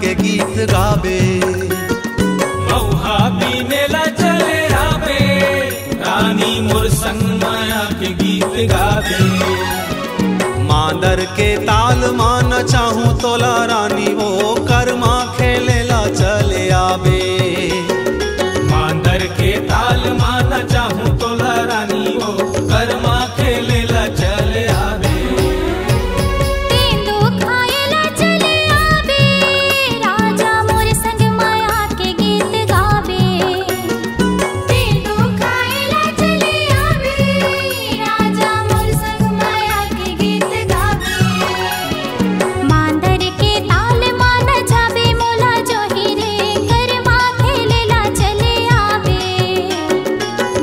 के गीत गावे। मौहा बीनेला चले आवे, रानी मोर संग माया के गीत गावे। मांदर के ताल मान चाहूं तोला रानी वो कर्मा खेलेला चले आवे। मांदर के ताल मान चाहूं तोला रानी वो कर्मा खेलेला चले आवे। तेंदू खाएला चले आवे, राजा मोर संग माया के गीत गावे। तेंदू खाएला चले आवे, राजा मोर संग माया के गीत गावे। मांदर के ताल मान जावे मोला जोही रे, कर्मा खेलेला चले आवे।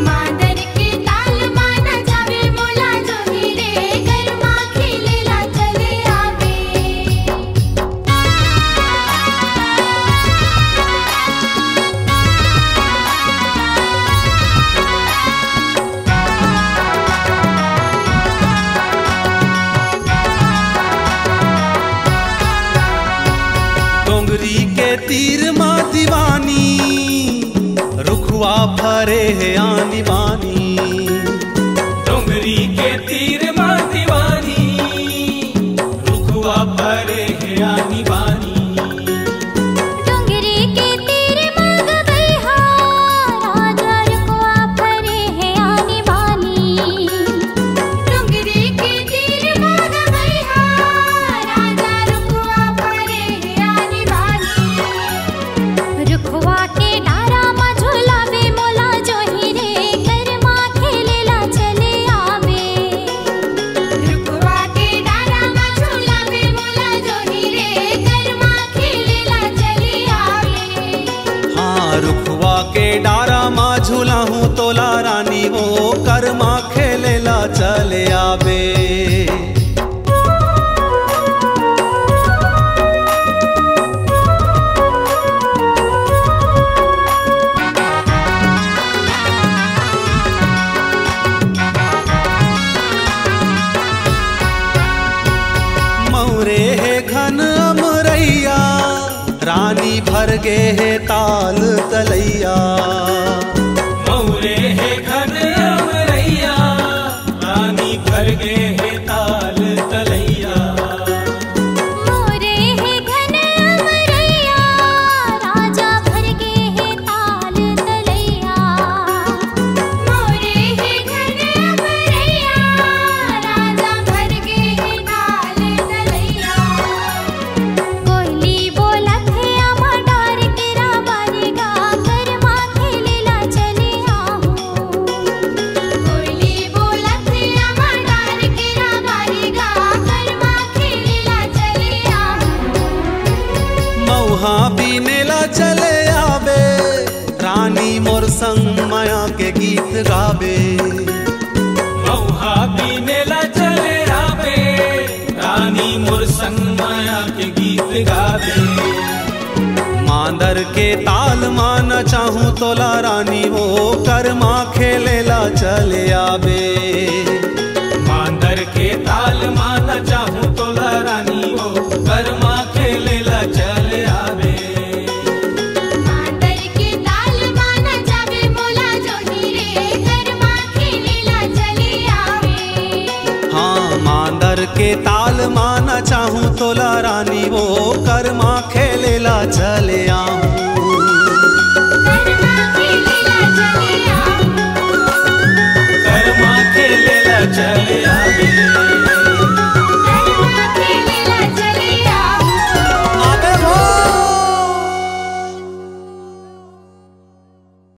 मांदर के ताल मान जावे मोला जोही रे, कर्मा खेलेला चले आवे। डोंगरी के तीर माँ दीवानी, रुखवा भरे है आनी बानी। डोंगरी के तीर माँ दीवानी, रुखवा भरे है आनी बानी। डोंगरी के तीर मांग बैहा, राजा रुकवा भरे है आनी बानी। डोंगरी के तीर मांग बैहा, राजा रुकवा भरे है आनी बानी। रुखवा के डारा मा झुलावे मोला जोही रे, कर्मा खेलेला चले आवे। रुखवा के डारा मा झुलावे मोला जोही रे, कर्मा खेलेला चले आवे। हाँ रुखवा के डारा माँ झूला हूँ तोला रानी वो कर्मा खेलेला चले आवे। मौरे है घन अमरैया, रानी भर गे है ताल तलैया। मौरे है घन अमरैया, रानी भर गे है ताल तलैया। मोरे है घन अमरैया, राजा भर गे है ताल तलैया। मोरे है घन अमरैया, राजा भर गे है ताल तलैया। कोयली बोलत है आमा डार केरा बारेगा, कर्मा खेलेला चले आहूं। कोयली बोलत है आमा डार केरा बारेगा, कर्मा खेलेला चले आहूं। मौहा बीनेला चले आवे, रानी मोर संग माया के गीत गावे। मौहा बीनेला चले आवे, रानी मोर संग माया के गीत गावे। मांदर के ताल मान चाहूं तोला रानी वो कर्मा खेलेला चले आवे। मांदर के ताल मान चाहूं तोला रानी वो कर्मा खेलेला चले आवे। मांदर के ताल मान जावे मोला जोही रे, कर्मा खेलेला चले आवे। हाँ मांदर के ताल मान चाहूं तोला रानी वो कर्मा खेलेला चले आऊं।